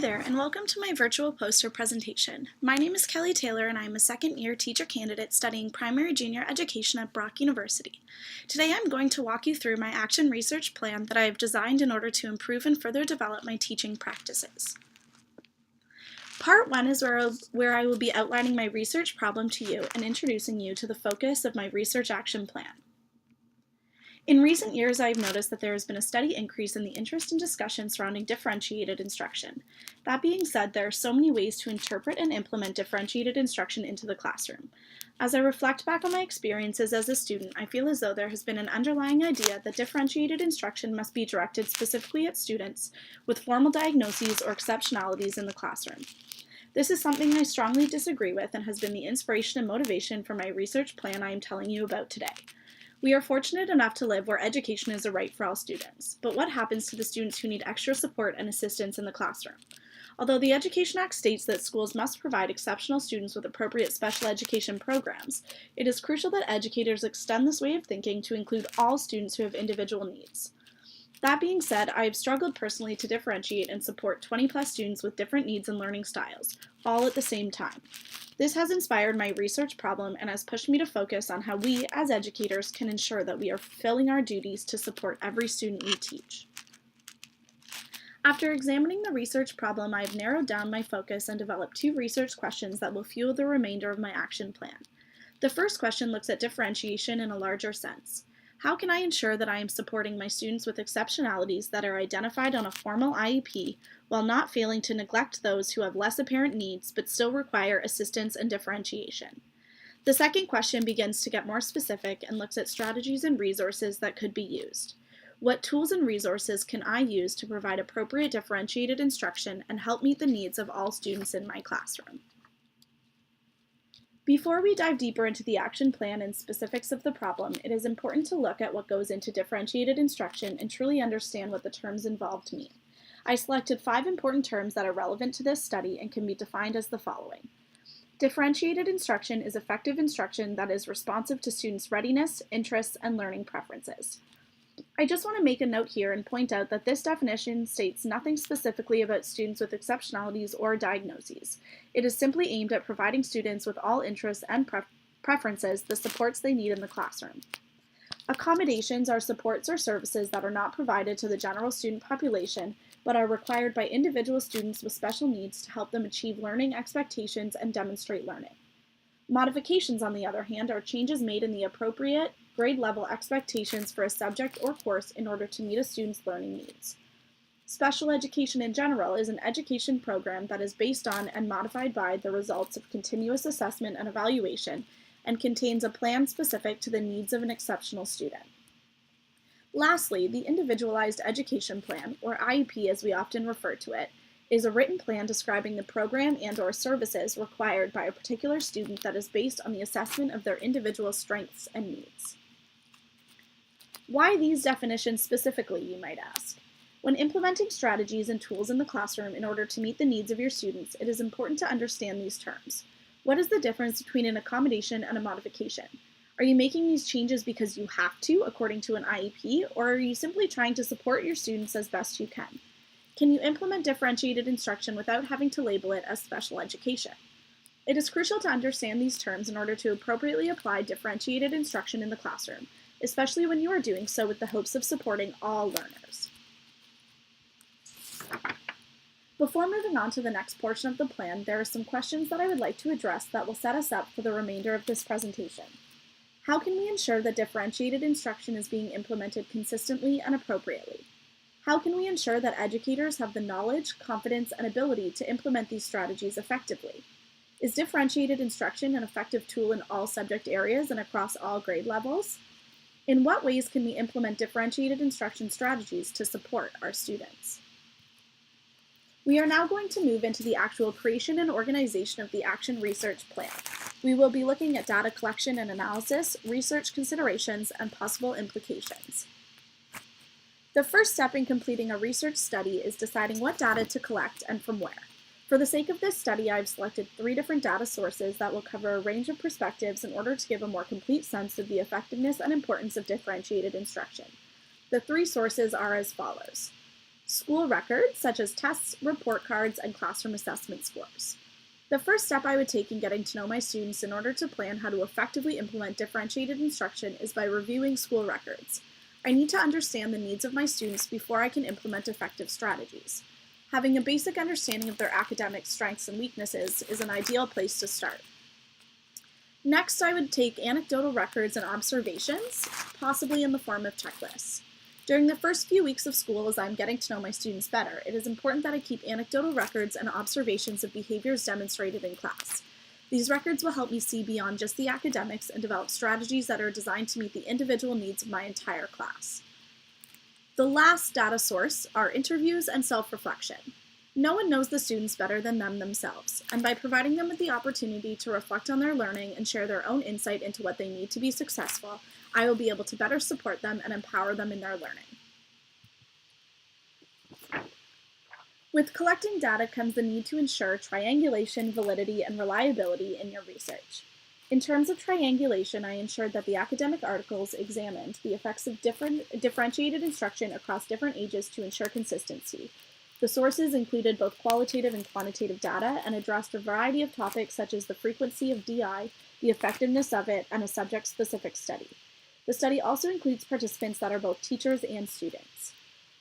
there, and welcome to my virtual poster presentation. My name is Kelly Taylor, and I am a second-year teacher candidate studying primary junior education at Brock University. Today I'm going to walk you through my action research plan that I have designed in order to improve and further develop my teaching practices. Part 1 is where I will be outlining my research problem to you and introducing you to the focus of my research action plan. In recent years, I have noticed that there has been a steady increase in the interest and discussion surrounding differentiated instruction. That being said, there are so many ways to interpret and implement differentiated instruction into the classroom. As I reflect back on my experiences as a student, I feel as though there has been an underlying idea that differentiated instruction must be directed specifically at students with formal diagnoses or exceptionalities in the classroom. This is something I strongly disagree with and has been the inspiration and motivation for my research plan I am telling you about today. We are fortunate enough to live where education is a right for all students, but what happens to the students who need extra support and assistance in the classroom? Although the Education Act states that schools must provide exceptional students with appropriate special education programs, it is crucial that educators extend this way of thinking to include all students who have individual needs. That being said, I have struggled personally to differentiate and support 20+ students with different needs and learning styles, all at the same time. This has inspired my research problem and has pushed me to focus on how we, as educators, can ensure that we are fulfilling our duties to support every student we teach. After examining the research problem, I have narrowed down my focus and developed 2 research questions that will fuel the remainder of my action plan. The first question looks at differentiation in a larger sense. How can I ensure that I am supporting my students with exceptionalities that are identified on a formal IEP while not failing to neglect those who have less apparent needs but still require assistance and differentiation? The second question begins to get more specific and looks at strategies and resources that could be used. What tools and resources can I use to provide appropriate differentiated instruction and help meet the needs of all students in my classroom? Before we dive deeper into the action plan and specifics of the problem, it is important to look at what goes into differentiated instruction and truly understand what the terms involved mean. I selected 5 important terms that are relevant to this study and can be defined as the following. Differentiated instruction is effective instruction that is responsive to students' readiness, interests, and learning preferences. I just want to make a note here and point out that this definition states nothing specifically about students with exceptionalities or diagnoses. It is simply aimed at providing students with all interests and preferences the supports they need in the classroom. Accommodations are supports or services that are not provided to the general student population, but are required by individual students with special needs to help them achieve learning expectations and demonstrate learning. Modifications, on the other hand, are changes made in the appropriate grade level expectations for a subject or course in order to meet a student's learning needs. Special education in general is an education program that is based on and modified by the results of continuous assessment and evaluation and contains a plan specific to the needs of an exceptional student. Lastly, the Individualized Education Plan, or IEP as we often refer to it, is a written plan describing the program and/or services required by a particular student that is based on the assessment of their individual strengths and needs. Why these definitions specifically, you might ask? When implementing strategies and tools in the classroom in order to meet the needs of your students, it is important to understand these terms. What is the difference between an accommodation and a modification? Are you making these changes because you have to, according to an IEP, or are you simply trying to support your students as best you can? Can you implement differentiated instruction without having to label it as special education? It is crucial to understand these terms in order to appropriately apply differentiated instruction in the classroom, especially when you are doing so with the hopes of supporting all learners. Before moving on to the next portion of the plan, there are some questions that I would like to address that will set us up for the remainder of this presentation. How can we ensure that differentiated instruction is being implemented consistently and appropriately? How can we ensure that educators have the knowledge, confidence, and ability to implement these strategies effectively? Is differentiated instruction an effective tool in all subject areas and across all grade levels? In what ways can we implement differentiated instruction strategies to support our students? We are now going to move into the actual creation and organization of the action research plan. We will be looking at data collection and analysis, research considerations, and possible implications. The first step in completing a research study is deciding what data to collect and from where. For the sake of this study, I've selected 3 different data sources that will cover a range of perspectives in order to give a more complete sense of the effectiveness and importance of differentiated instruction. The 3 sources are as follows. school records, such as tests, report cards, and classroom assessment scores. The first step I would take in getting to know my students in order to plan how to effectively implement differentiated instruction is by reviewing school records. I need to understand the needs of my students before I can implement effective strategies. Having a basic understanding of their academic strengths and weaknesses is an ideal place to start. Next, I would take anecdotal records and observations, possibly in the form of checklists. During the first few weeks of school, as I'm getting to know my students better, it is important that I keep anecdotal records and observations of behaviors demonstrated in class. These records will help me see beyond just the academics and develop strategies that are designed to meet the individual needs of my entire class. The last data source are interviews and self-reflection. No one knows the students better than them themselves, and by providing them with the opportunity to reflect on their learning and share their own insight into what they need to be successful, I will be able to better support them and empower them in their learning. With collecting data comes the need to ensure triangulation, validity, and reliability in your research. In terms of triangulation, I ensured that the academic articles examined the effects of differentiated instruction across different ages to ensure consistency. The sources included both qualitative and quantitative data and addressed a variety of topics such as the frequency of DI, the effectiveness of it, and a subject-specific study. The study also includes participants that are both teachers and students.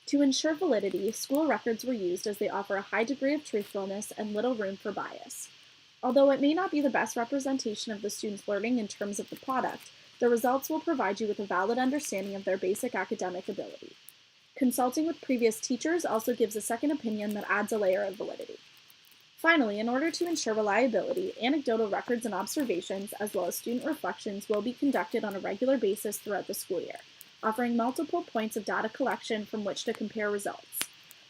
To ensure validity, school records were used as they offer a high degree of truthfulness and little room for bias. Although it may not be the best representation of the student's learning in terms of the product, the results will provide you with a valid understanding of their basic academic ability. Consulting with previous teachers also gives a second opinion that adds a layer of validity. Finally, in order to ensure reliability, anecdotal records and observations, as well as student reflections, will be conducted on a regular basis throughout the school year, offering multiple points of data collection from which to compare results.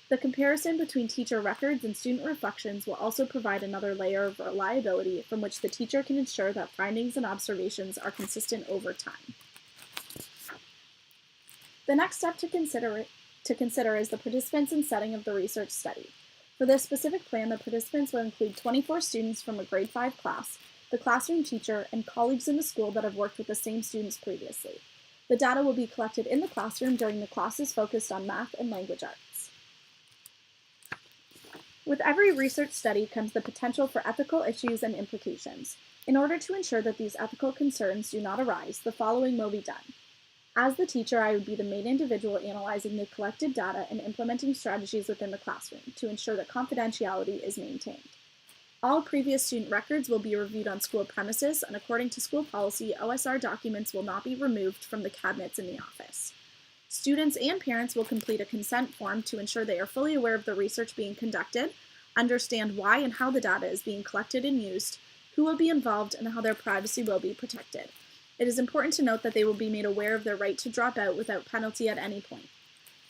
The comparison between teacher records and student reflections will also provide another layer of reliability from which the teacher can ensure that findings and observations are consistent over time. The next step to consider is the participants and setting of the research study. For this specific plan, the participants will include 24 students from a grade 5 class, the classroom teacher, and colleagues in the school that have worked with the same students previously. The data will be collected in the classroom during the classes focused on math and language arts. With every research study comes the potential for ethical issues and implications. In order to ensure that these ethical concerns do not arise, the following will be done. As the teacher, I would be the main individual analyzing the collected data and implementing strategies within the classroom to ensure that confidentiality is maintained. All previous student records will be reviewed on school premises, and according to school policy, OSR documents will not be removed from the cabinets in the office. Students and parents will complete a consent form to ensure they are fully aware of the research being conducted, understand why and how the data is being collected and used, who will be involved, and how their privacy will be protected. It is important to note that they will be made aware of their right to drop out without penalty at any point.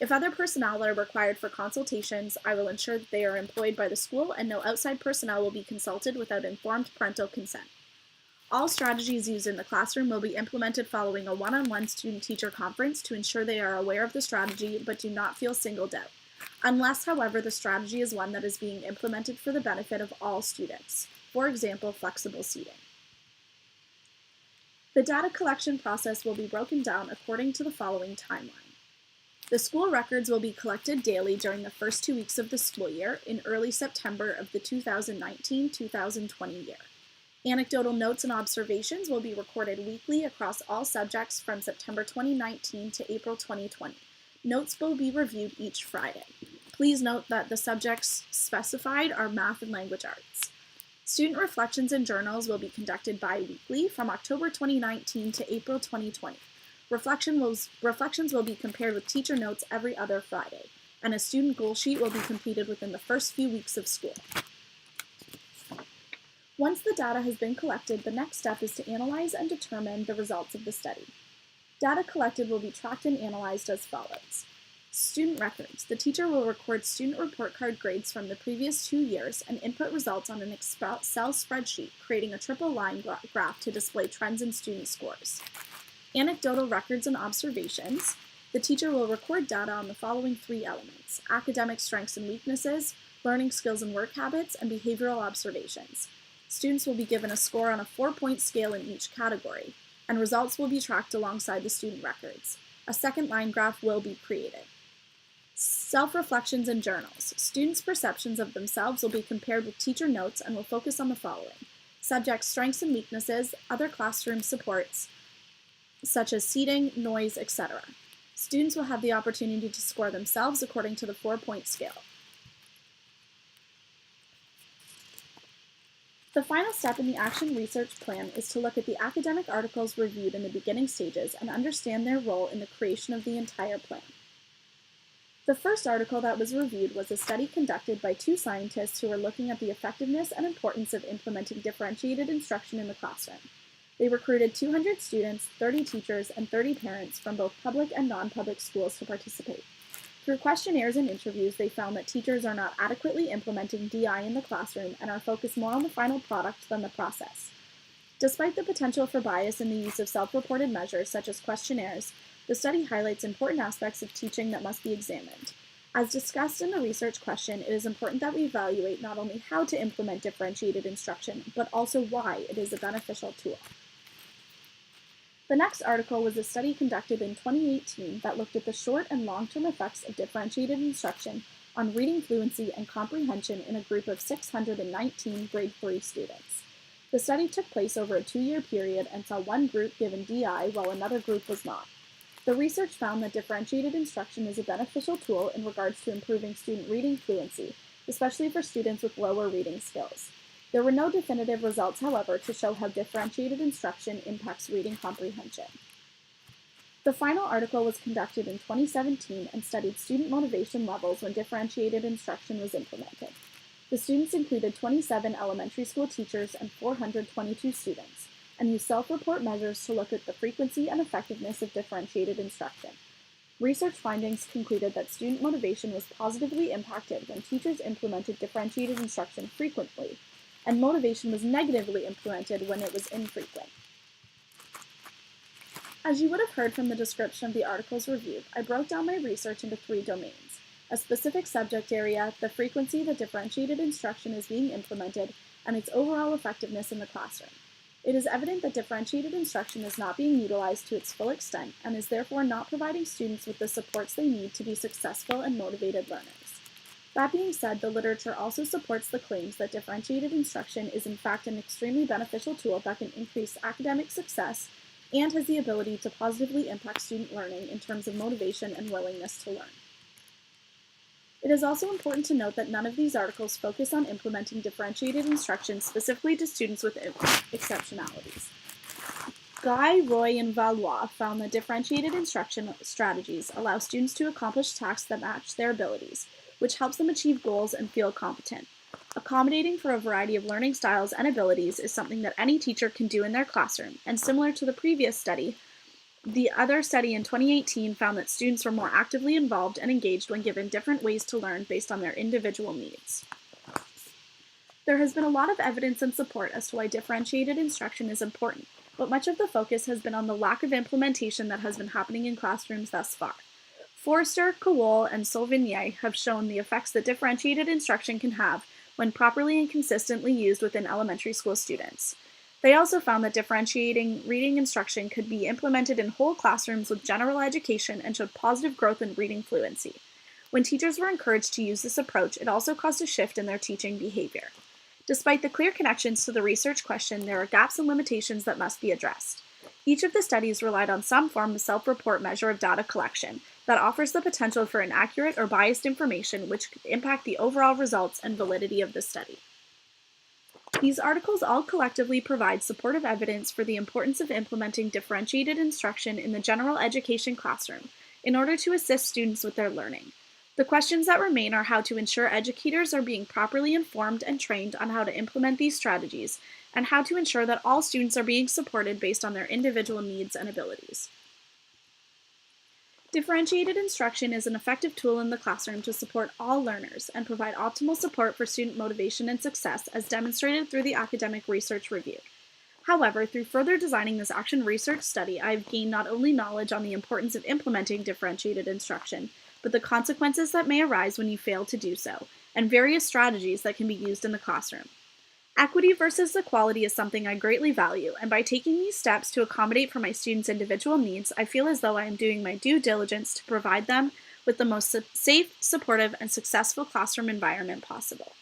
If other personnel are required for consultations, I will ensure that they are employed by the school and no outside personnel will be consulted without informed parental consent. All strategies used in the classroom will be implemented following a one-on-one student-teacher conference to ensure they are aware of the strategy but do not feel singled out, unless, however, the strategy is one that is being implemented for the benefit of all students, for example, flexible seating. The data collection process will be broken down according to the following timeline. The school records will be collected daily during the first 2 weeks of the school year in early September of the 2019-2020 year. Anecdotal notes and observations will be recorded weekly across all subjects from September 2019 to April 2020. Notes will be reviewed each Friday. Please note that the subjects specified are math and language arts. Student reflections and journals will be conducted bi-weekly from October 2019 to April 2020. Reflections will be compared with teacher notes every other Friday, and a student goal sheet will be completed within the first few weeks of school. Once the data has been collected, the next step is to analyze and determine the results of the study. Data collected will be tracked and analyzed as follows. Student records. The teacher will record student report card grades from the previous 2 years and input results on an Excel spreadsheet, creating a triple line graph to display trends in student scores. Anecdotal records and observations. The teacher will record data on the following 3 elements: academic strengths and weaknesses, learning skills and work habits, and behavioral observations. Students will be given a score on a 4-point scale in each category, and results will be tracked alongside the student records. A second line graph will be created. Self-reflections and journals. Students' perceptions of themselves will be compared with teacher notes and will focus on the following: subject strengths and weaknesses, other classroom supports, such as seating, noise, etc. Students will have the opportunity to score themselves according to the 4-point scale. The final step in the action research plan is to look at the academic articles reviewed in the beginning stages and understand their role in the creation of the entire plan. The first article that was reviewed was a study conducted by 2 scientists who were looking at the effectiveness and importance of implementing differentiated instruction in the classroom. They recruited 200 students, 30 teachers, and 30 parents from both public and non-public schools to participate. Through questionnaires and interviews, they found that teachers are not adequately implementing DI in the classroom and are focused more on the final product than the process. Despite the potential for bias in the use of self-reported measures such as questionnaires, the study highlights important aspects of teaching that must be examined. As discussed in the research question, it is important that we evaluate not only how to implement differentiated instruction, but also why it is a beneficial tool. The next article was a study conducted in 2018 that looked at the short and long-term effects of differentiated instruction on reading fluency and comprehension in a group of 619 grade 3 students. The study took place over a 2-year period and saw one group given DI while another group was not. The research found that differentiated instruction is a beneficial tool in regards to improving student reading fluency, especially for students with lower reading skills. There were no definitive results, however, to show how differentiated instruction impacts reading comprehension. The final article was conducted in 2017 and studied student motivation levels when differentiated instruction was implemented. The students included 27 elementary school teachers and 422 students, and used self-report measures to look at the frequency and effectiveness of differentiated instruction. Research findings concluded that student motivation was positively impacted when teachers implemented differentiated instruction frequently, and motivation was negatively implemented when it was infrequent. As you would have heard from the description of the articles reviewed, I broke down my research into 3 domains: a specific subject area, the frequency that differentiated instruction is being implemented, and its overall effectiveness in the classroom. It is evident that differentiated instruction is not being utilized to its full extent and is therefore not providing students with the supports they need to be successful and motivated learners. That being said, the literature also supports the claims that differentiated instruction is in fact an extremely beneficial tool that can increase academic success and has the ability to positively impact student learning in terms of motivation and willingness to learn. It is also important to note that none of these articles focus on implementing differentiated instruction specifically to students with exceptionalities. Guy, Roy, and Valois found that differentiated instruction strategies allow students to accomplish tasks that match their abilities, which helps them achieve goals and feel competent. Accommodating for a variety of learning styles and abilities is something that any teacher can do in their classroom, and similar to the previous study, the other study in 2018 found that students were more actively involved and engaged when given different ways to learn based on their individual needs. There has been a lot of evidence and support as to why differentiated instruction is important, but much of the focus has been on the lack of implementation that has been happening in classrooms thus far. Forster, Kowal, and Sauvigny have shown the effects that differentiated instruction can have when properly and consistently used within elementary school students. They also found that differentiating reading instruction could be implemented in whole classrooms with general education and showed positive growth in reading fluency. When teachers were encouraged to use this approach, it also caused a shift in their teaching behavior. Despite the clear connections to the research question, there are gaps and limitations that must be addressed. Each of the studies relied on some form of self-report measure of data collection that offers the potential for inaccurate or biased information which could impact the overall results and validity of the study. These articles all collectively provide supportive evidence for the importance of implementing differentiated instruction in the general education classroom in order to assist students with their learning. The questions that remain are how to ensure educators are being properly informed and trained on how to implement these strategies, and how to ensure that all students are being supported based on their individual needs and abilities. Differentiated instruction is an effective tool in the classroom to support all learners and provide optimal support for student motivation and success as demonstrated through the academic research reviewed. However, through further designing this action research study, I have gained not only knowledge on the importance of implementing differentiated instruction, but the consequences that may arise when you fail to do so, and various strategies that can be used in the classroom. Equity versus equality is something I greatly value, and by taking these steps to accommodate for my students' individual needs, I feel as though I am doing my due diligence to provide them with the most safe, supportive, and successful classroom environment possible.